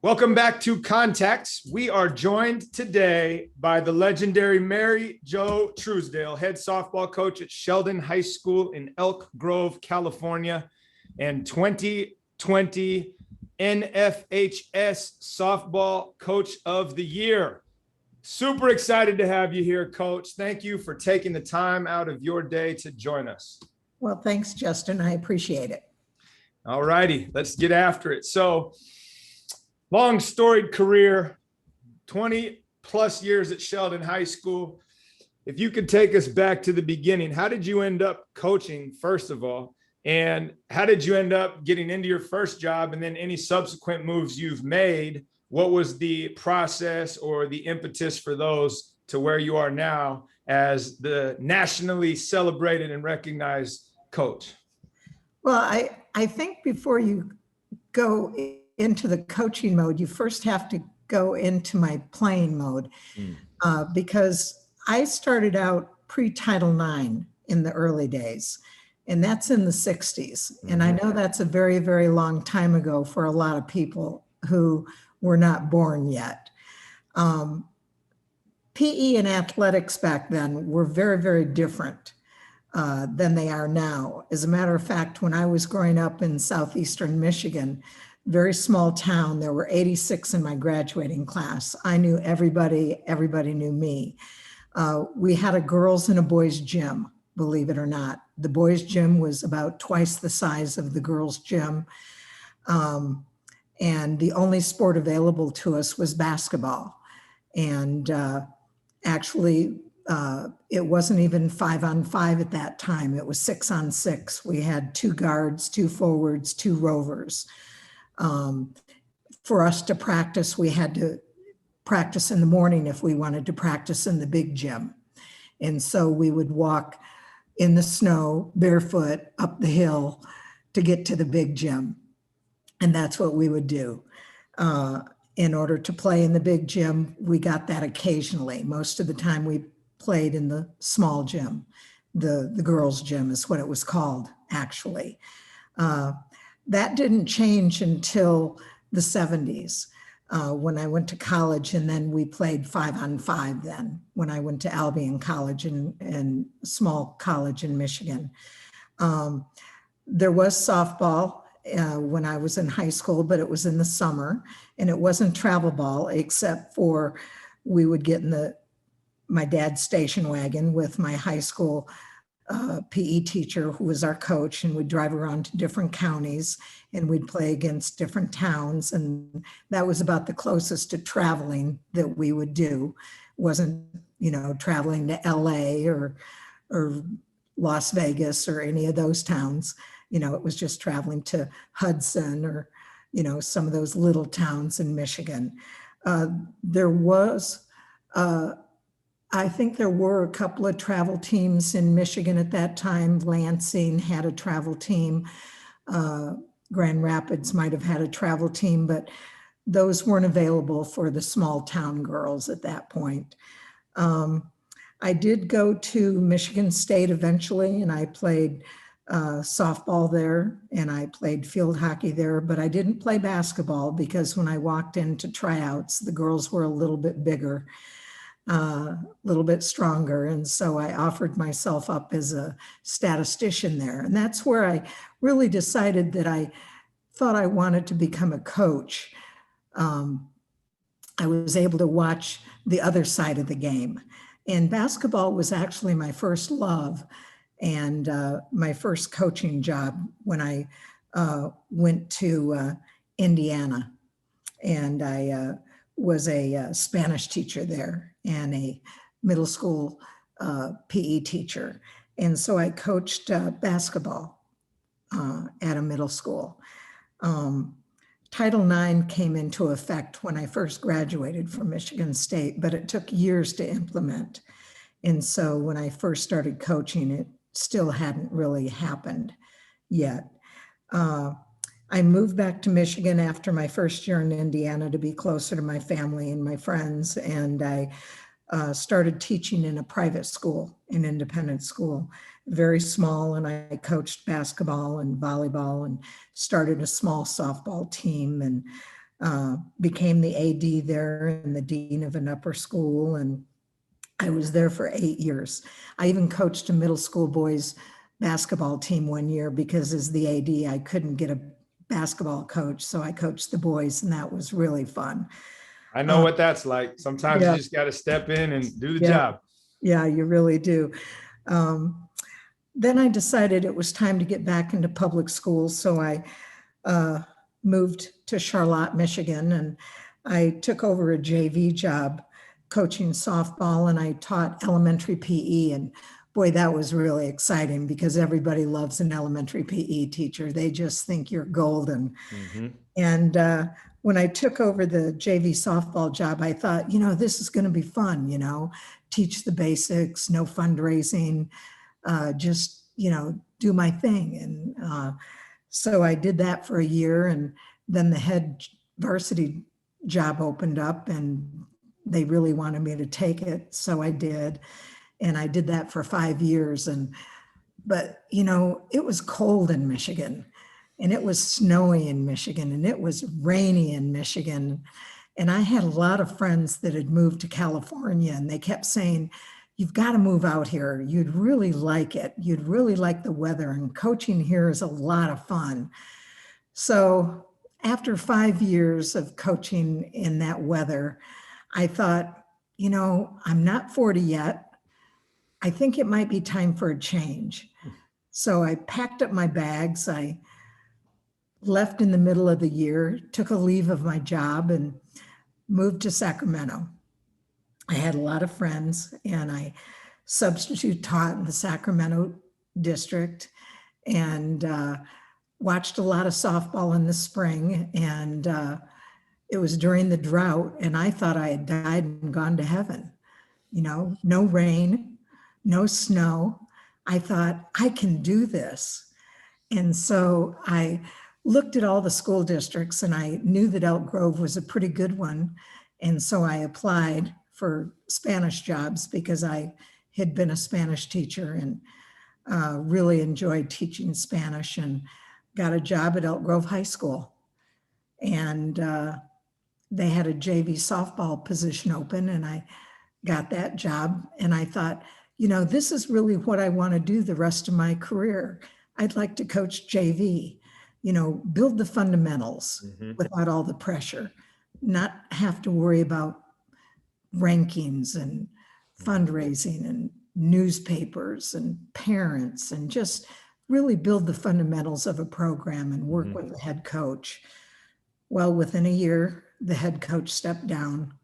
Welcome back to Contacts. We are joined today by the legendary Mary Jo Truesdale, head softball coach at Sheldon High School in Elk Grove, California, and 2020 NFHS Softball Coach of the Year. Super excited to have you here, Coach. Thank you for taking the time out of your day to join us. Well, thanks, Justin. I appreciate it. All righty, let's get after it. So, long storied career, 20 plus years at Sheldon High School. If you could take us back to the beginning, how did you end up coaching, first of all? And how did you end up getting into your first job, and then any subsequent moves you've made? What was the process or the impetus for those to where you are now as the nationally celebrated and recognized coach? Well, I think before you go into the coaching mode, you first have to go into my playing mode because I started out pre-Title IX in the early days, and that's in the 60s. And I know that's a very, very long time ago for a lot of people who were not born yet. PE and athletics back then were very, very different than they are now. As a matter of fact, when I was growing up in southeastern Michigan, very small town, there were 86 in my graduating class. I knew everybody, everybody knew me. We had a girls' and a boys' gym, believe it or not. The boys' gym was about twice the size of the girls' gym. And the only sport available to us was basketball. And actually, it wasn't even 5-on-5 at that time. It was 6-on-6. We had 2 guards, 2 forwards, 2 rovers. For us to practice, we had to practice in the morning if we wanted to practice in the big gym. And so we would walk in the snow barefoot up the hill to get to the big gym. And that's what we would do. In order to play in the big gym, we got that occasionally. Most of the time we played in the small gym. The girls' gym is what it was called, actually. That didn't change until the 70s when I went to college, and then we played 5-on-5 then when I went to Albion College and small college in Michigan. There was softball when I was in high school, but it was in the summer, and it wasn't travel ball, except for we would get in my dad's station wagon with my high school PE teacher, who was our coach, and we'd drive around to different counties and we'd play against different towns. And that was about the closest to traveling that we would do. It wasn't, traveling to LA or Las Vegas or any of those towns. It was just traveling to Hudson or, some of those little towns in Michigan. I think there were a couple of travel teams in Michigan at that time. Lansing had a travel team. Grand Rapids might have had a travel team, but those weren't available for the small town girls at that point. I did go to Michigan State eventually, and I played softball there, and I played field hockey there, but I didn't play basketball because when I walked into tryouts, the girls were a little bit bigger. A little bit stronger. And so I offered myself up as a statistician there. And that's where I really decided that I thought I wanted to become a coach. I was able to watch the other side of the game. And basketball was actually my first love and my first coaching job when I went to Indiana. And I was a Spanish teacher there and a middle school PE teacher. And so I coached basketball at a middle school. Title IX came into effect when I first graduated from Michigan State, but it took years to implement. And so when I first started coaching, it still hadn't really happened yet. I moved back to Michigan after my first year in Indiana to be closer to my family and my friends. And I started teaching in a private school, an independent school, very small. And I coached basketball and volleyball and started a small softball team. And became the AD there and the dean of an upper school. And I was there for 8 years. I even coached a middle school boys basketball team one year because as the AD, I couldn't get a basketball coach. So I coached the boys, and that was really fun. I know what that's like. Sometimes Yeah. you just got to step in and do the Yeah. job. Yeah, you really do. Then I decided it was time to get back into public schools. So I moved to Charlotte, Michigan, and I took over a JV job coaching softball, and I taught elementary PE. And boy, that was really exciting because everybody loves an elementary PE teacher. They just think you're golden. Mm-hmm. And when I took over the JV softball job, I thought, this is going to be fun, teach the basics, no fundraising, just, do my thing. And so I did that for a year, and then the head varsity job opened up and they really wanted me to take it. So I did. And I did that for 5 years. But it was cold in Michigan, and it was snowy in Michigan, and it was rainy in Michigan. And I had a lot of friends that had moved to California, and they kept saying, you've got to move out here. You'd really like it. You'd really like the weather, and coaching here is a lot of fun. So after 5 years of coaching in that weather, I thought, I'm not 40 yet. I think it might be time for a change. So I packed up my bags. I left in the middle of the year, took a leave of my job, and moved to Sacramento. I had a lot of friends, and I substitute taught in the Sacramento district, and watched a lot of softball in the spring. And it was during the drought, and I thought I had died and gone to heaven. No rain, no snow. I thought, I can do this. And so I looked at all the school districts, and I knew that Elk Grove was a pretty good one. And so I applied for Spanish jobs because I had been a Spanish teacher and really enjoyed teaching Spanish, and got a job at Elk Grove High School. And they had a JV softball position open, and I got that job. And I thought, this is really what I want to do the rest of my career. I'd like to coach JV, build the fundamentals without all the pressure, not have to worry about rankings and fundraising and newspapers and parents, and just really build the fundamentals of a program and work with the head coach. Well, within a year, the head coach stepped down,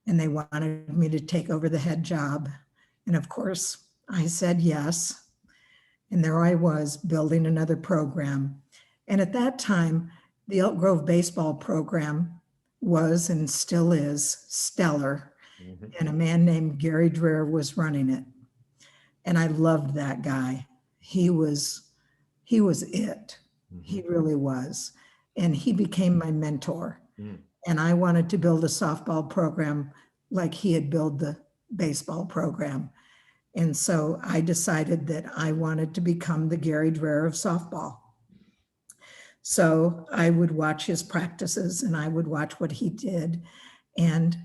and they wanted me to take over the head job. And of course, I said yes. And there I was building another program. And at that time, the Elk Grove baseball program was, and still is, stellar. And a man named Gary Dreher was running it. And I loved that guy. He was it. He really was. And he became my mentor. And I wanted to build a softball program like he had built the baseball program. And so I decided that I wanted to become the Gary Dreher of softball. So I would watch his practices, and I would watch what he did. And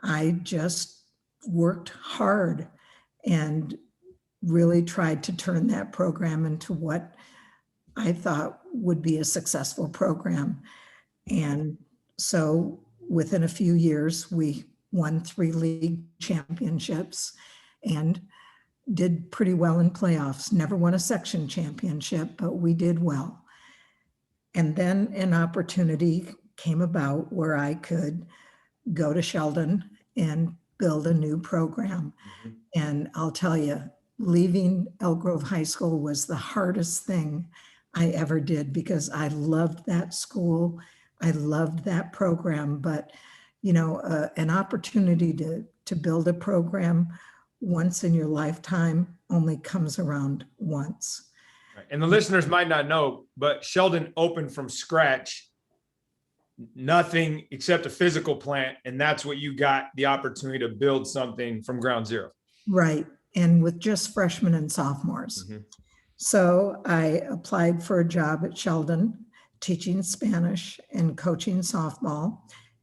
I just worked hard and really tried to turn that program into what I thought would be a successful program. And so within a few years, we won 3 league championships and did pretty well in playoffs. Never won a section championship, but we did well. And then an opportunity came about where I could go to Sheldon and build a new program. And I'll tell you, leaving Elk Grove High School was the hardest thing I ever did, because I loved that school. I loved that program, but an opportunity to build a program once in your lifetime only comes around once. And the listeners might not know, but Sheldon opened from scratch, nothing except a physical plant. And that's what you got the opportunity to build something from ground zero. Right. And with just freshmen and sophomores. So I applied for a job at Sheldon, teaching Spanish and coaching softball,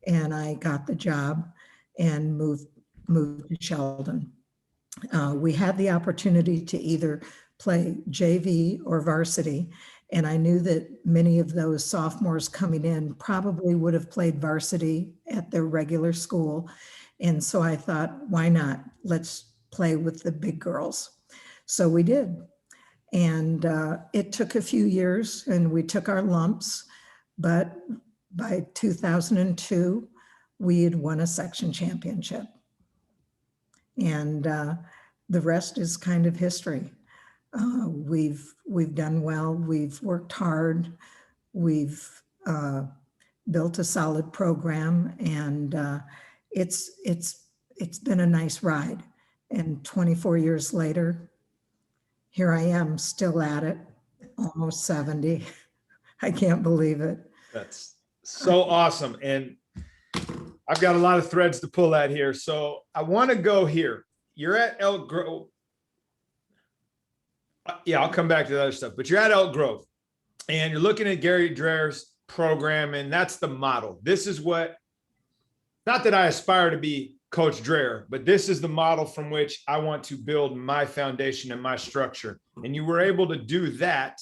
and I got the job and moved to Sheldon. We had the opportunity to either play JV or varsity, and I knew that many of those sophomores coming in probably would have played varsity at their regular school. And so I thought, why not? Let's play with the big girls. So we did. And it took a few years and we took our lumps, but by 2002, we had won a section championship. And the rest is kind of history. We've done well. We've worked hard. We've built a solid program, and it's been a nice ride. And 24 years later, here I am still at it, almost 70. I can't believe it. That's so awesome. And I've got a lot of threads to pull at here. So I want to go here. You're at Elk Grove. Yeah, I'll come back to the other stuff, but you're at Elk Grove and you're looking at Gary Dreher's program, and that's the model. This is what, not that I aspire to be Coach Dreher, but this is the model from which I want to build my foundation and my structure. And you were able to do that.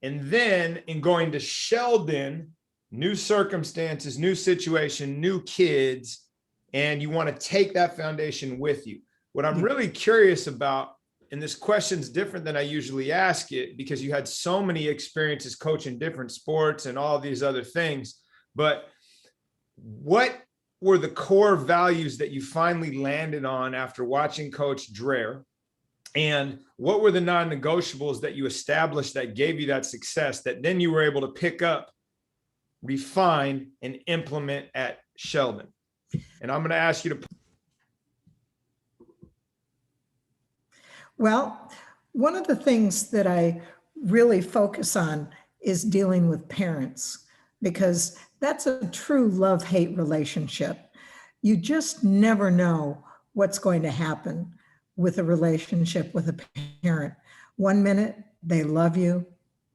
And then in going to Sheldon, new circumstances, new situation, new kids, and you want to take that foundation with you. What I'm really curious about, and this question's different than I usually ask it because you had so many experiences coaching different sports and all these other things, but what were the core values that you finally landed on after watching Coach Dreher? And what were the non-negotiables that you established that gave you that success that then you were able to pick up, refine, and implement at Sheldon? And I'm going to ask you to. Well, one of the things that I really focus on is dealing with parents, because that's a true love-hate relationship. You just never know what's going to happen with a relationship with a parent. One minute they love you,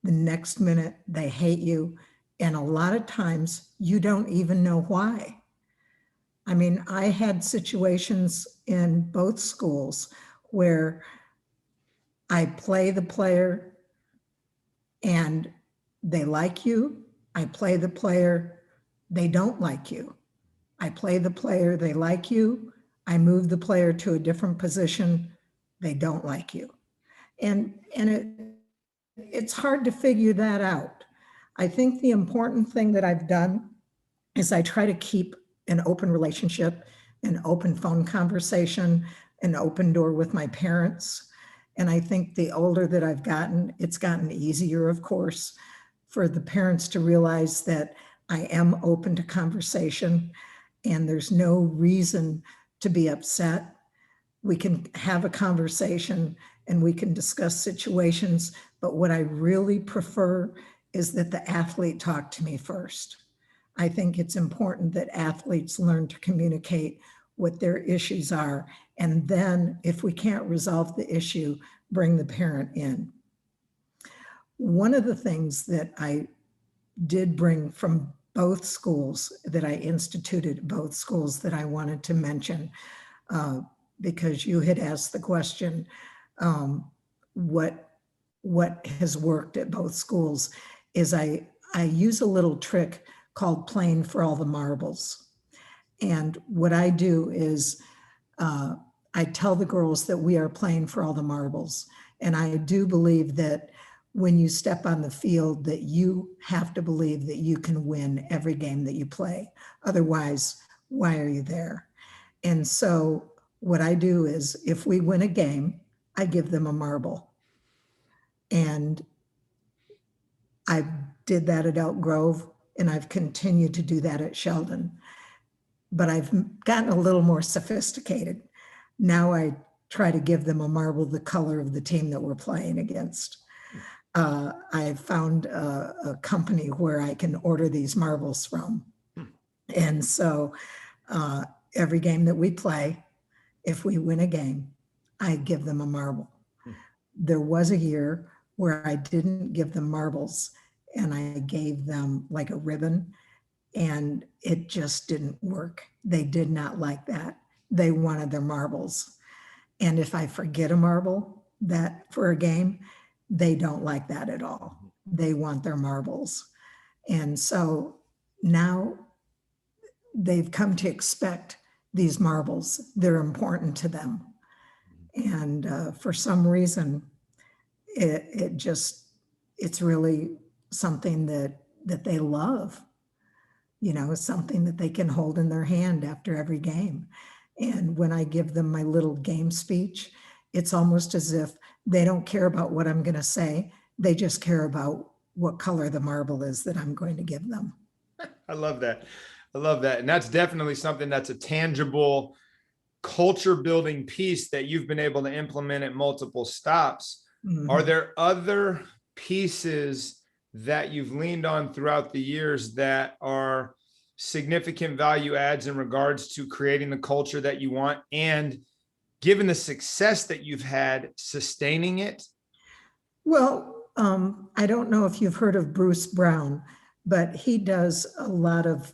the next minute they hate you, and a lot of times you don't even know why. I mean, I had situations in both schools where I play the player and they like you. I play the player, they don't like you. I play the player, they like you. I move the player to a different position, they don't like you. And it's hard to figure that out. I think the important thing that I've done is I try to keep an open relationship, an open phone conversation, an open door with my parents. And I think the older that I've gotten, it's gotten easier, of course, for the parents to realize that I am open to conversation and there's no reason to be upset. We can have a conversation and we can discuss situations, but what I really prefer is that the athlete talk to me first. I think it's important that athletes learn to communicate what their issues are. And then if we can't resolve the issue, bring the parent in. One of the things that I did bring from both schools, that I instituted at both schools, that I wanted to mention, because you had asked the question, what has worked at both schools, is I use a little trick called playing for all the marbles. And what I do is I tell the girls that we are playing for all the marbles. And I do believe that when you step on the field, that you have to believe that you can win every game that you play. Otherwise, why are you there? And so what I do is if we win a game, I give them a marble. And I did that at Elk Grove, and I've continued to do that at Sheldon. But I've gotten a little more sophisticated. Now I try to give them a marble the color of the team that we're playing against. I found a company where I can order these marbles from. And so every game that we play, if we win a game, I give them a marble. There was a year where I didn't give them marbles, and I gave them like a ribbon, and it just didn't work. They did not like that. They wanted their marbles. And if I forget a marble that for a game, they don't like that at all. They want their marbles. And so now they've come to expect these marbles. They're important to them. And for some reason, it's really something that they love. It's something that they can hold in their hand after every game. And when I give them my little game speech, it's almost as if they don't care about what I'm going to say. They just care about what color the marble is that I'm going to give them. I love that. I love that. And that's definitely something that's a tangible culture building piece that you've been able to implement at multiple stops. Mm-hmm. Are there other pieces that you've leaned on throughout the years that are significant value adds in regards to creating the culture that you want, and given the success that you've had, sustaining it? Well, I don't know if you've heard of Bruce Brown, but he does a lot of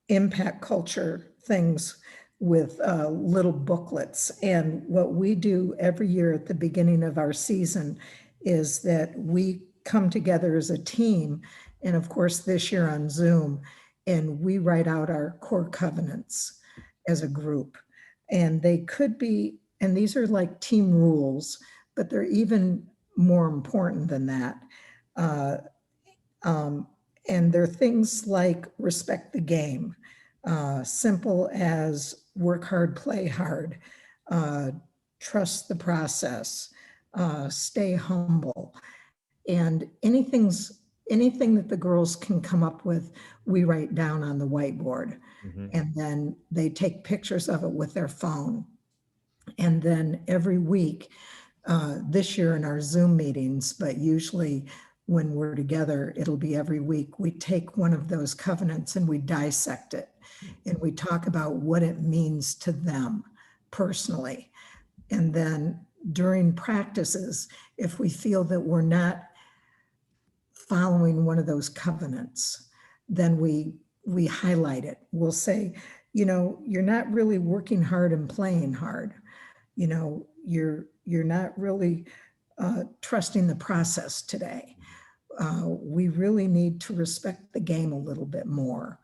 impact culture things with little booklets. And what we do every year at the beginning of our season is that we come together as a team, and of course this year on Zoom, and we write out our core covenants as a group. And they could be, and these are like team rules, but they're even more important than that. And they're things like respect the game, simple as work hard, play hard, trust the process, stay humble. And anything that the girls can come up with, we write down on the whiteboard. Mm-hmm. And then they take pictures of it with their phone. And then every week, this year in our Zoom meetings, but usually when we're together, it'll be every week, we take one of those covenants and we dissect it. And we talk about what it means to them personally. And then during practices, if we feel that we're not following one of those covenants, then we highlight it. We'll say, you're not really working hard and playing hard. You're not really trusting the process today. We really need to respect the game a little bit more.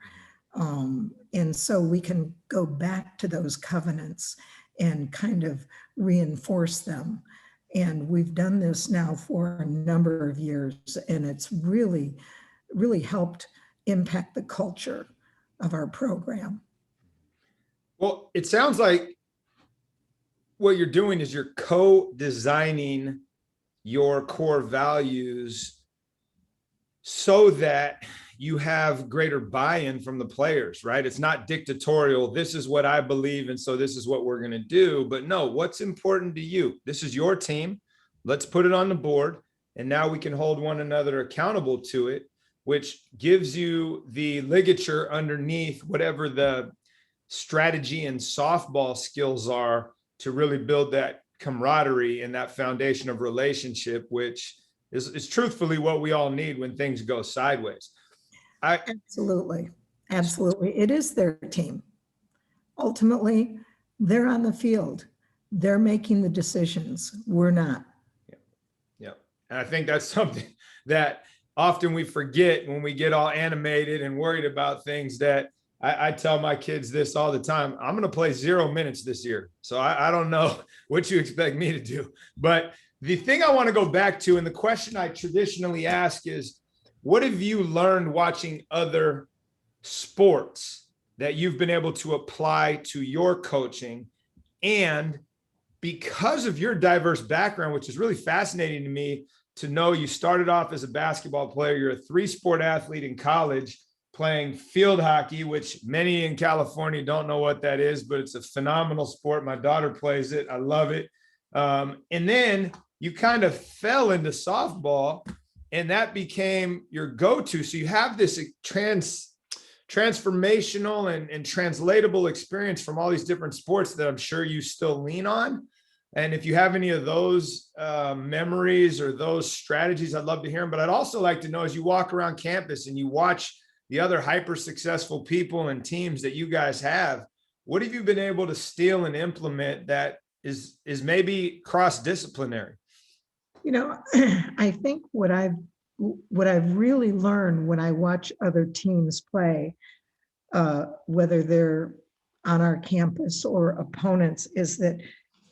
And so we can go back to those covenants and kind of reinforce them. And we've done this now for a number of years, and it's really, really helped impact the culture of our program. Well, it sounds like what you're doing is you're co-designing your core values so that you have greater buy-in from the players, right? It's not dictatorial. This is what I believe, and so this is what we're going to do. But no, what's important to you? This is your team. Let's put it on the board, and now we can hold one another accountable to it, which gives you the ligature underneath whatever the strategy and softball skills are to really build that camaraderie and that foundation of relationship, which is truthfully what we all need when things go sideways. Absolutely. It is their team. Ultimately, they're on the field. They're making the decisions. We're not. Yeah. And I think that's something that often we forget when we get all animated and worried about things. That I tell my kids this all the time. I'm going to play 0 minutes this year. So I don't know what you expect me to do. But the thing I want to go back to, and the question I traditionally ask is, what have you learned watching other sports that you've been able to apply to your coaching? And because of your diverse background, which is really fascinating to me to know, you started off as a basketball player, you're a 3-sport athlete in college, playing field hockey, which many in California don't know what that is, but it's a phenomenal sport. My daughter plays it. I love it. And then you kind of fell into softball, and that became your go-to. So you have this transformational and translatable experience from all these different sports that I'm sure you still lean on. And if you have any of those memories or those strategies, I'd love to hear them. But I'd also like to know, as you walk around campus and you watch the other hyper successful people and teams that you guys have, what have you been able to steal and implement that is maybe cross-disciplinary? You know, I think what I've really learned when I watch other teams play, whether they're on our campus or opponents, is that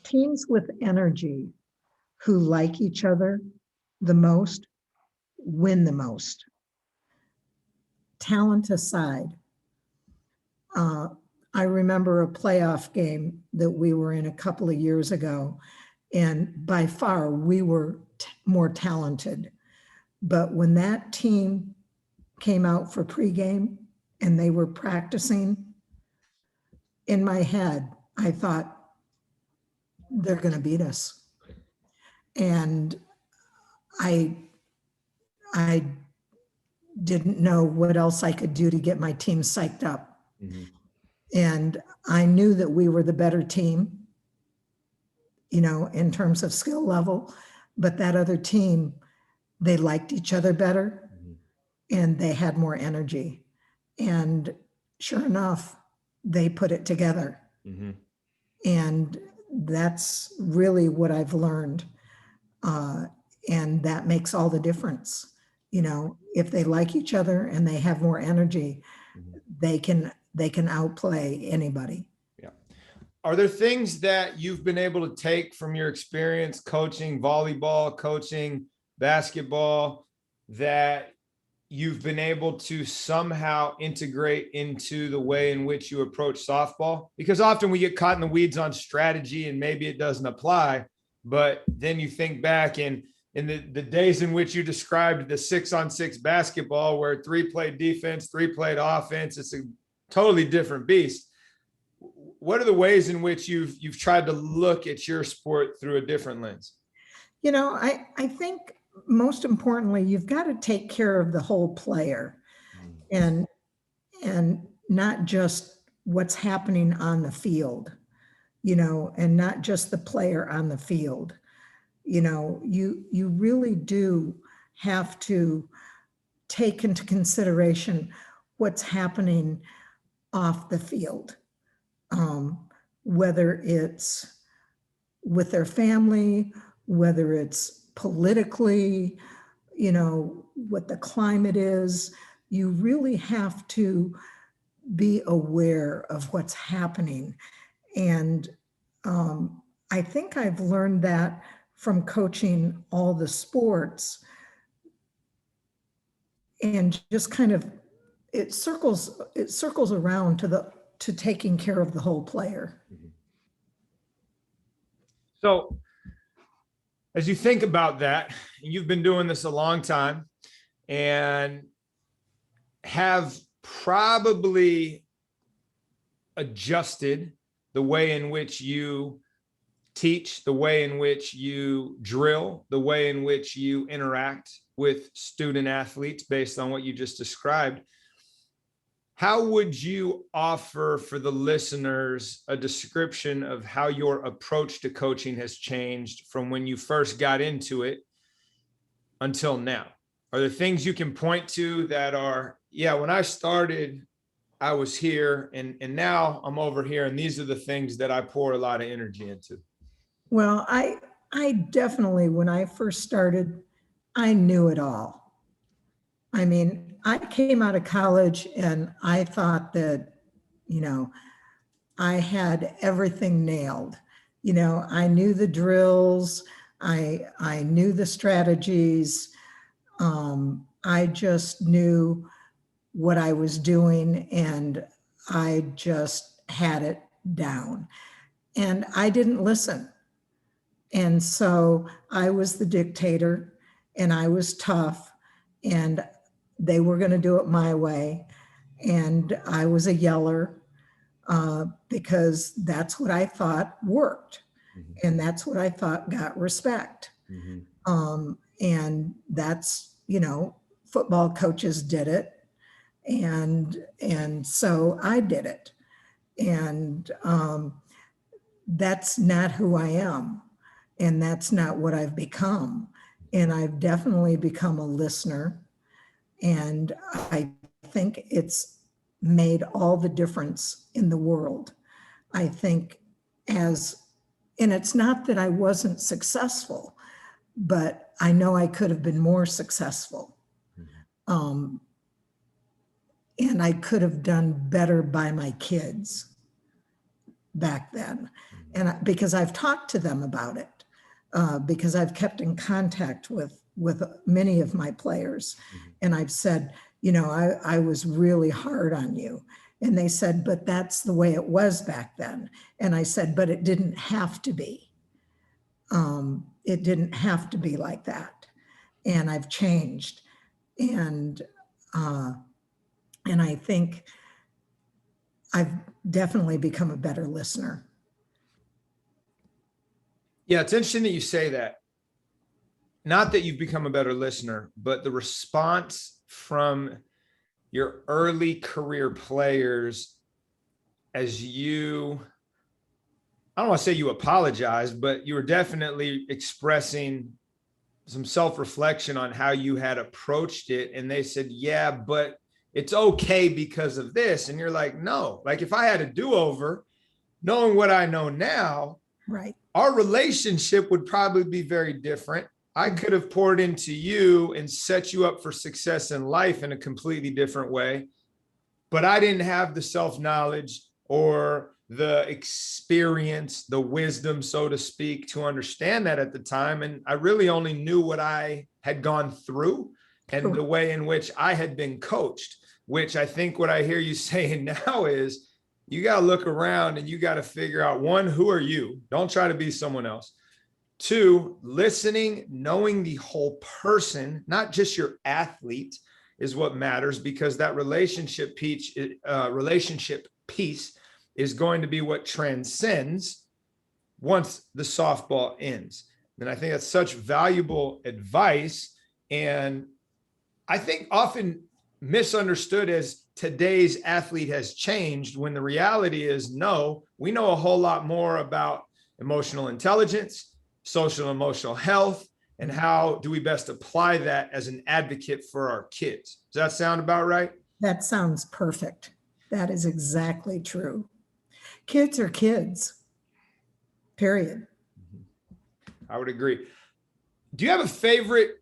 teams with energy who like each other the most win the most. Talent aside, I remember a playoff game that we were in a couple of years ago, and by far we were more talented. But when that team came out for pregame and they were practicing, in my head, I thought, they're going to beat us. And I didn't know what else I could do to get my team psyched up. Mm-hmm. And I knew that we were the better team, you know, in terms of skill level, but that other team, they liked each other better, mm-hmm. and they had more energy. And sure enough, they put it together. Mm-hmm. And that's really what I've learned. And that makes all the difference. You know, if they like each other and they have more energy, mm-hmm. they can outplay anybody. Yeah. Are there things that you've been able to take from your experience coaching volleyball, coaching basketball, that you've been able to somehow integrate into the way in which you approach softball? Because often we get caught in the weeds on strategy and maybe it doesn't apply, but then you think back in the days in which you described the 6-on-6 basketball, where 3 played defense, 3 played offense, it's a totally different beast. What are the ways in which you've tried to look at your sport through a different lens? You know, I think most importantly, you've got to take care of the whole player, and not just what's happening on the field, you know, and not just the player on the field. You know, you really do have to take into consideration what's happening off the field, whether it's with their family, whether it's politically, you know, what the climate is. You really have to be aware of what's happening. And I think I've learned that from coaching all the sports, and just kind of, it circles around to taking care of the whole player. So as you think about that, you've been doing this a long time and have probably adjusted the way in which you teach, the way in which you drill, the way in which you interact with student athletes based on what you just described. How would you offer for the listeners a description of how your approach to coaching has changed from when you first got into it until now? Are there things you can point to that are, yeah, when I started, I was here, and now I'm over here, and these are the things that I pour a lot of energy into? Well, I definitely, when I first started, I knew it all. I mean, I came out of college and I thought that, you know, I had everything nailed. You know, I knew the drills, I knew the strategies. I just knew what I was doing, and I just had it down. And I didn't listen. And so I was the dictator, and I was tough, and they were going to do it my way. And I was a yeller because that's what I thought worked. Mm-hmm. And that's what I thought got respect. Mm-hmm. And that's, you know, football coaches did it. And so I did it. And that's not who I am. And that's not what I've become. And I've definitely become a listener. And I think it's made all the difference in the world. I think and it's not that I wasn't successful, but I know I could have been more successful. And I could have done better by my kids back then. And because I've talked to them about it, because I've kept in contact with many of my players. And I've said, I was really hard on you. And they said, but that's the way it was back then. And I said, but it didn't have to be. It didn't have to be like that. And I've changed. And I think I've definitely become a better listener. Yeah, it's interesting that you say that. Not that you've become a better listener, but the response from your early career players as you, I don't want to say you apologized, but you were definitely expressing some self-reflection on how you had approached it. And they said, yeah, but it's okay because of this. And you're like, no, like if I had a do-over, knowing what I know now, right, our relationship would probably be very different. I could have poured into you and set you up for success in life in a completely different way, but I didn't have the self-knowledge or the experience, the wisdom, so to speak, to understand that at the time. And I really only knew what I had gone through and the way in which I had been coached, which I think what I hear you saying now is you got to look around and you got to figure out, one, who are you? Don't try to be someone else. Two, listening, knowing the whole person, not just your athlete, is what matters, because that relationship piece is going to be what transcends once the softball ends. And I think that's such valuable advice. And I think often misunderstood as today's athlete has changed, when the reality is, no, we know a whole lot more about emotional intelligence, social and emotional health, and how do we best apply that as an advocate for our kids. Does that sound about right? That sounds perfect. That is exactly true. Kids are kids, period. I would agree. Do you have a favorite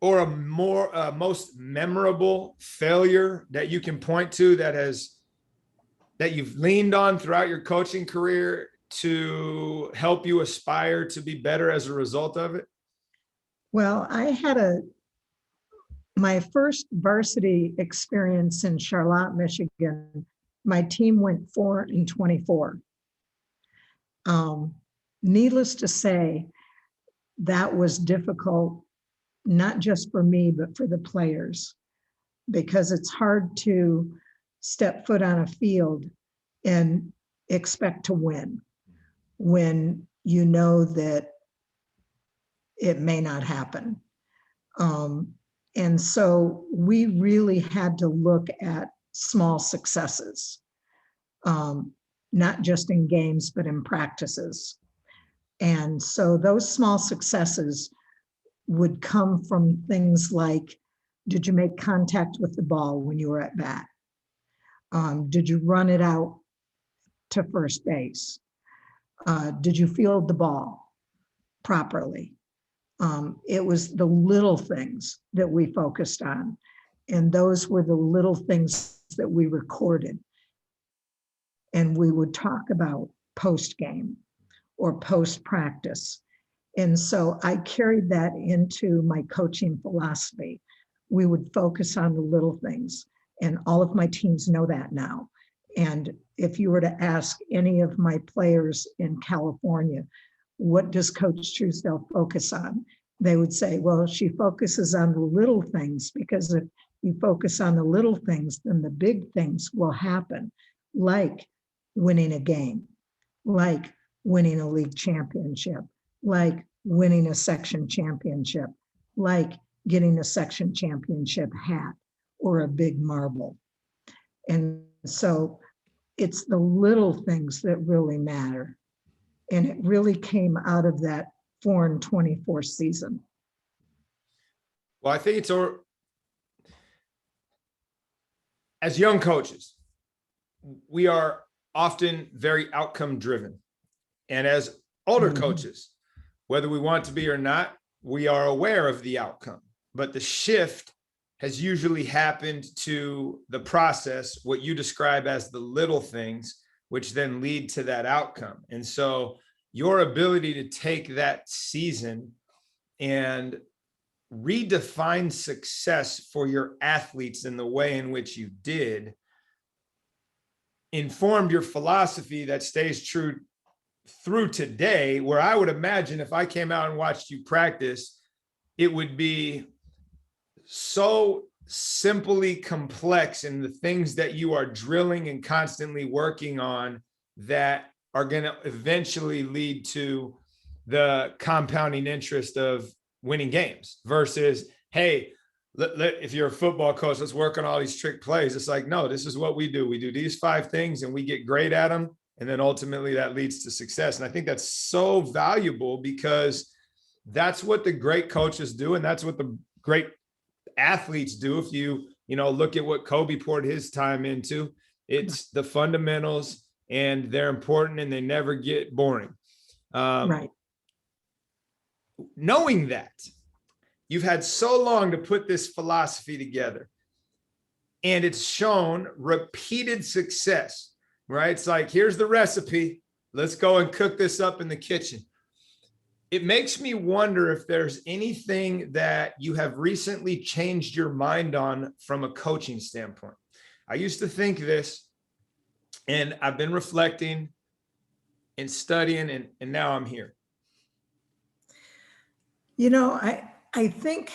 or a more most memorable failure that you can point to that you've leaned on throughout your coaching career to help you aspire to be better as a result of it? Well, I had my first varsity experience in Charlotte, Michigan. My team went 4-24. Needless to say, that was difficult, not just for me, but for the players, because it's hard to step foot on a field and expect to win when you know that it may not happen. And so we really had to look at small successes, not just in games, but in practices. And so those small successes would come from things like, did you make contact with the ball when you were at bat? Did you run it out to first base? Did you field the ball properly? It was the little things that we focused on. And those were the little things that we recorded. And we would talk about post-game or post-practice. And so I carried that into my coaching philosophy. We would focus on the little things. And all of my teams know that now. And if you were to ask any of my players in California, what does Coach Truesdale focus on? They would say, well, she focuses on the little things, because if you focus on the little things, then the big things will happen, like winning a game, like winning a league championship, like winning a section championship, like getting a section championship hat or a big marble. And so it's the little things that really matter. And it really came out of that 4 and 24 season. Well, I think as young coaches, we are often very outcome driven. And as older coaches, whether we want to be or not, we are aware of the outcome. But the shift has usually happened to the process, what you describe as the little things, which then lead to that outcome. And so your ability to take that season and redefine success for your athletes in the way in which you did informed your philosophy that stays true through today, where I would imagine if I came out and watched you practice, it would be so simply complex in the things that you are drilling and constantly working on that are going to eventually lead to the compounding interest of winning games versus, hey, if you're a football coach, let's work on all these trick plays. It's like, no, this is what we do. We do these 5 things and we get great at them. And then ultimately that leads to success. And I think that's so valuable because that's what the great coaches do. And that's what the great athletes do. If you look at what Kobe poured his time into, it's the fundamentals and they're important and they never get boring. Right. Knowing that you've had so long to put this philosophy together and it's shown repeated success, right? It's like, here's the recipe. Let's go and cook this up in the kitchen. It makes me wonder if there's anything that you have recently changed your mind on from a coaching standpoint. I used to think this, and I've been reflecting and studying, and now I'm here. I think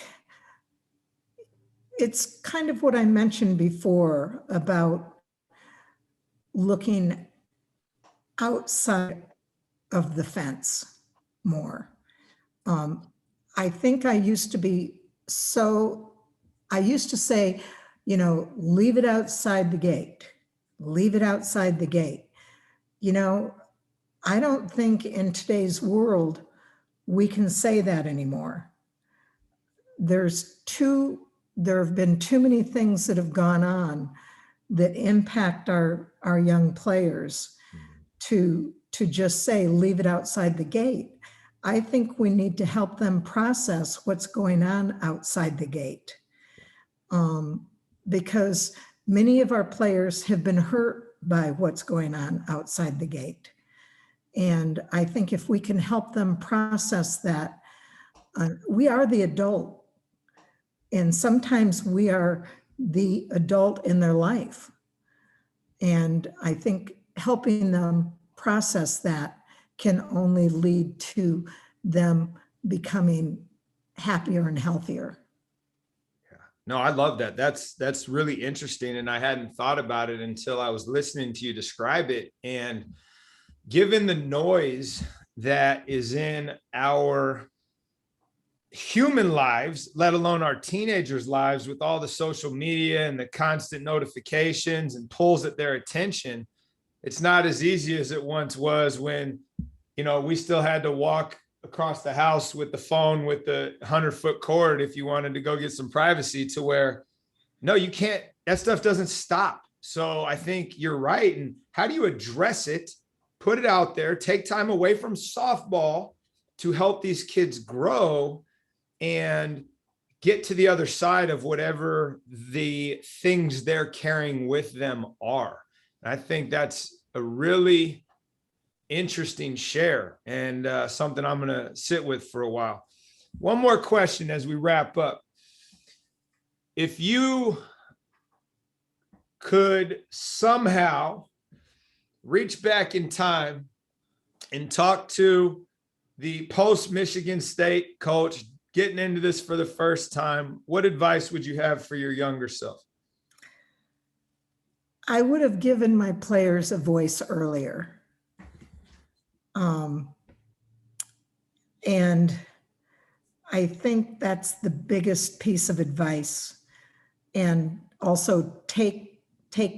it's kind of what I mentioned before about looking outside of the fence more. I think I used to say, leave it outside the gate, leave it outside the gate. I don't think in today's world we can say that anymore. There have been too many things that have gone on that impact our young players to just say, leave it outside the gate. I think we need to help them process what's going on outside the gate. Because many of our players have been hurt by what's going on outside the gate. And I think if we can help them process that, we are the adult. And sometimes we are the adult in their life. And I think helping them process that can only lead to them becoming happier and healthier. Yeah. No, I love that. That's really interesting. And I hadn't thought about it until I was listening to you describe it. And given the noise that is in our human lives, let alone our teenagers' lives, with all the social media and the constant notifications and pulls at their attention, it's not as easy as it once was when, we still had to walk across the house with the phone with the 100-foot cord if you wanted to go get some privacy, to where, no, you can't, that stuff doesn't stop. So I think you're right. And how do you address it? Put it out there, take time away from softball to help these kids grow and get to the other side of whatever the things they're carrying with them are. And I think that's a really interesting share and something I'm going to sit with for a while. One more question as we wrap up. If you could somehow reach back in time and talk to the post-Michigan State coach getting into this for the first time, what advice would you have for your younger self? I would have given my players a voice earlier. And I think that's the biggest piece of advice. And also take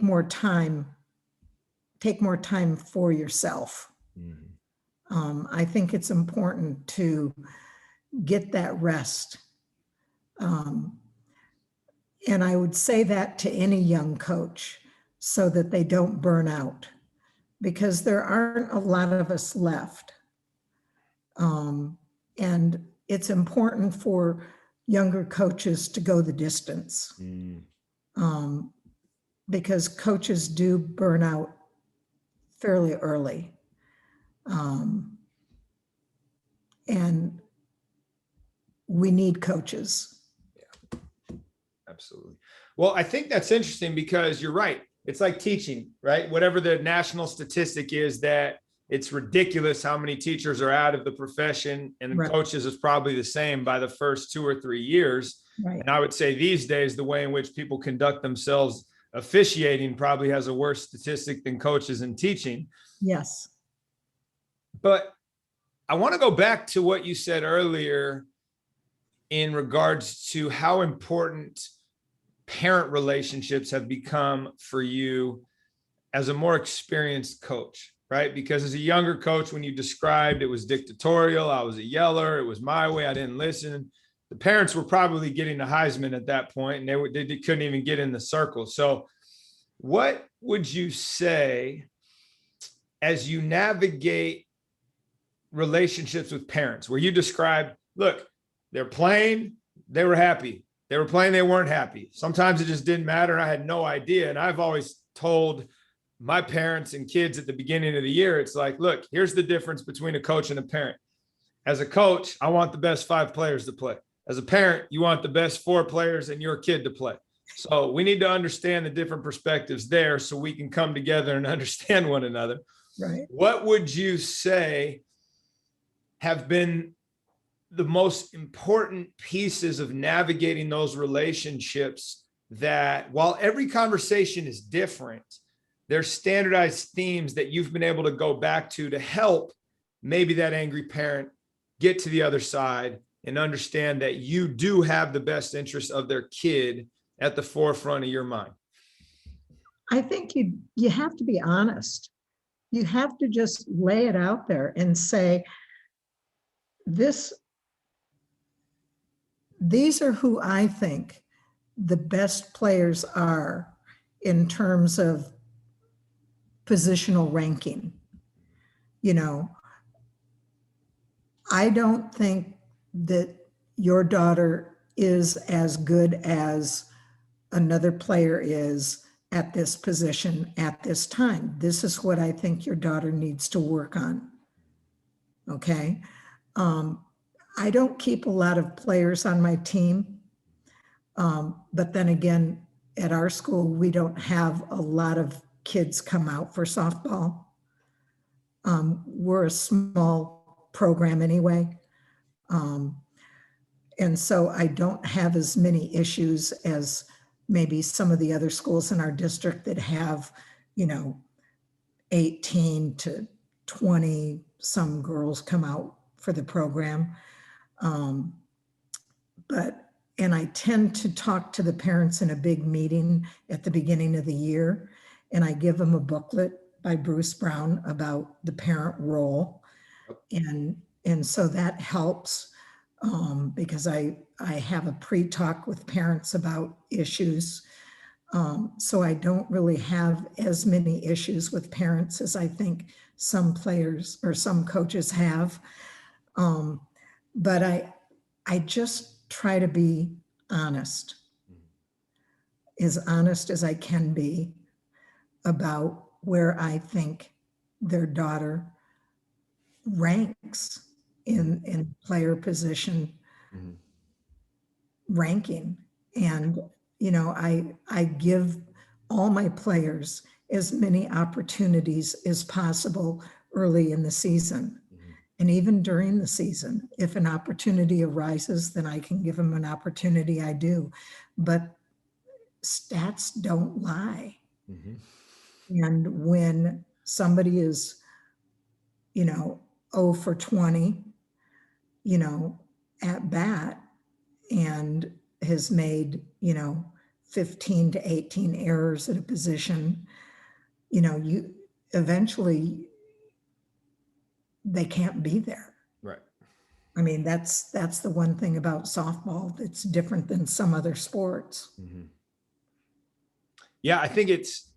more time for yourself. I think it's important to get that rest. And I would say that to any young coach so that they don't burn out, because there aren't a lot of us left. And it's important for younger coaches to go the distance, because coaches do burn out fairly early. And we need coaches. Absolutely. Well, I think that's interesting because you're right. It's like teaching, right? Whatever the national statistic is, that it's ridiculous how many teachers are out of the profession, and Right. coaches is probably the same by the first 2 or 3 years. Right. And I would say these days, the way in which people conduct themselves officiating probably has a worse statistic than coaches in teaching. Yes. But I want to go back to what you said earlier in regards to how important parent relationships have become for you as a more experienced coach, right? Because as a younger coach, when you described it was dictatorial, I was a yeller, it was my way, I didn't listen. The parents were probably getting the Heisman at that point, and they couldn't even get in the circle. So what would you say as you navigate relationships with parents where you described, look, they're playing, they were happy. They were playing, they weren't happy. Sometimes it just didn't matter. I had no idea. And I've always told my parents and kids at the beginning of the year, it's like, look, here's the difference between a coach and a parent. As a coach, I want the best 5 players to play. As a parent, you want the best 4 players and your kid to play. So we need to understand the different perspectives there so we can come together and understand one another. Right. What would you say have been the most important pieces of navigating those relationships, that while every conversation is different, there's standardized themes that you've been able to go back to help maybe that angry parent get to the other side and understand that you do have the best interest of their kid at the forefront of your mind? I think you have to be honest. You have to just lay it out there and say, these are who I think the best players are in terms of positional ranking. You know, I don't think that your daughter is as good as another player is at this position at this time. This is what I think your daughter needs to work on. Okay. I don't keep a lot of players on my team. But then again, at our school, we don't have a lot of kids come out for softball. We're a small program anyway. And so I don't have as many issues as maybe some of the other schools in our district that have, 18 to 20 some girls come out for the program. And I tend to talk to the parents in a big meeting at the beginning of the year, and I give them a booklet by Bruce Brown about the parent role. And so that helps because I have a pre-talk with parents about issues. So I don't really have as many issues with parents as I think some players or some coaches have. But I just try to be honest as I can be about where I think their daughter ranks in player position ranking. And, I give all my players as many opportunities as possible early in the season. And even during the season, if an opportunity arises, then I can give them an opportunity, I do. But stats don't lie. And when somebody is, 0 for 20, at bat and has made, 15 to 18 errors at a position, you eventually they can't be there. Right. I mean, that's the one thing about softball that's different than some other sports. Mhm. Yeah, I think it's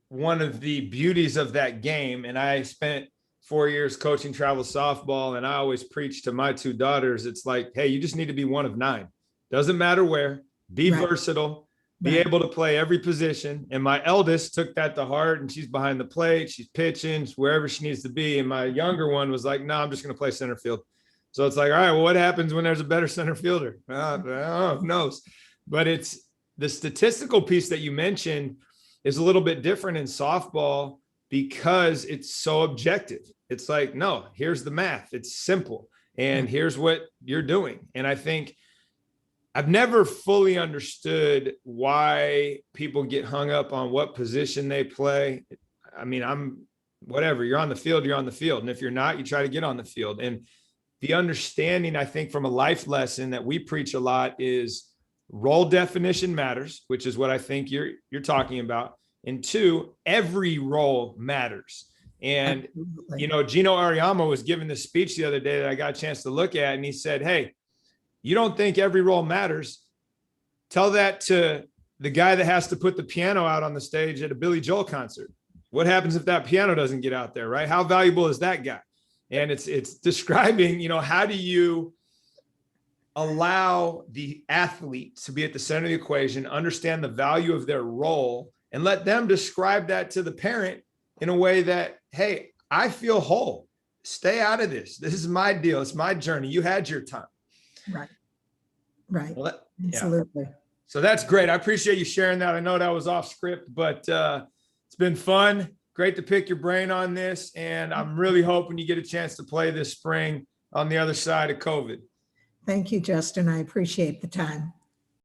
one of the beauties of that game. And I spent 4 years coaching travel softball, and I always preach to my two daughters. It's like, hey, you just need to be one of nine. Doesn't matter where, be Right. versatile, be Right. able to play every position. And my eldest took that to heart, and she's behind the plate. She's pitching wherever she needs to be. And my younger one was like, no, I'm just going to play center field. So it's like, all right, well, what happens when there's a better center fielder? Who knows? But it's the statistical piece that you mentioned is a little bit different in softball because it's so objective. It's like, no, here's the math. It's simple. And here's what you're doing. And I think I've never fully understood why people get hung up on what position they play. I mean, whatever, you're on the field, you're on the field. And if you're not, you try to get on the field. And the understanding, I think, from a life lesson that we preach a lot is role definition matters, which is what I think you're talking about. And two, every role matters. And, Absolutely. you know, Gino Ariamo was giving this speech the other day that I got a chance to look at. And he said, hey, you don't think every role matters? Tell that to the guy that has to put the piano out on the stage at a Billy Joel concert. What happens if that piano doesn't get out there, right? How valuable is that guy? And it's describing, you know, how do you allow the athlete to be at the center of the equation, understand the value of their role, and let them describe that to the parent in a way that, hey, I feel whole. Stay out of this. This is my deal. It's my journey. You had your time. Right. Right. Well, Absolutely. yeah. So that's great. I appreciate you sharing that. I know that was off script, but it's been fun. Great to pick your brain on this. And I'm really hoping you get a chance to play this spring on the other side of COVID. Thank you, Justin. I appreciate the time.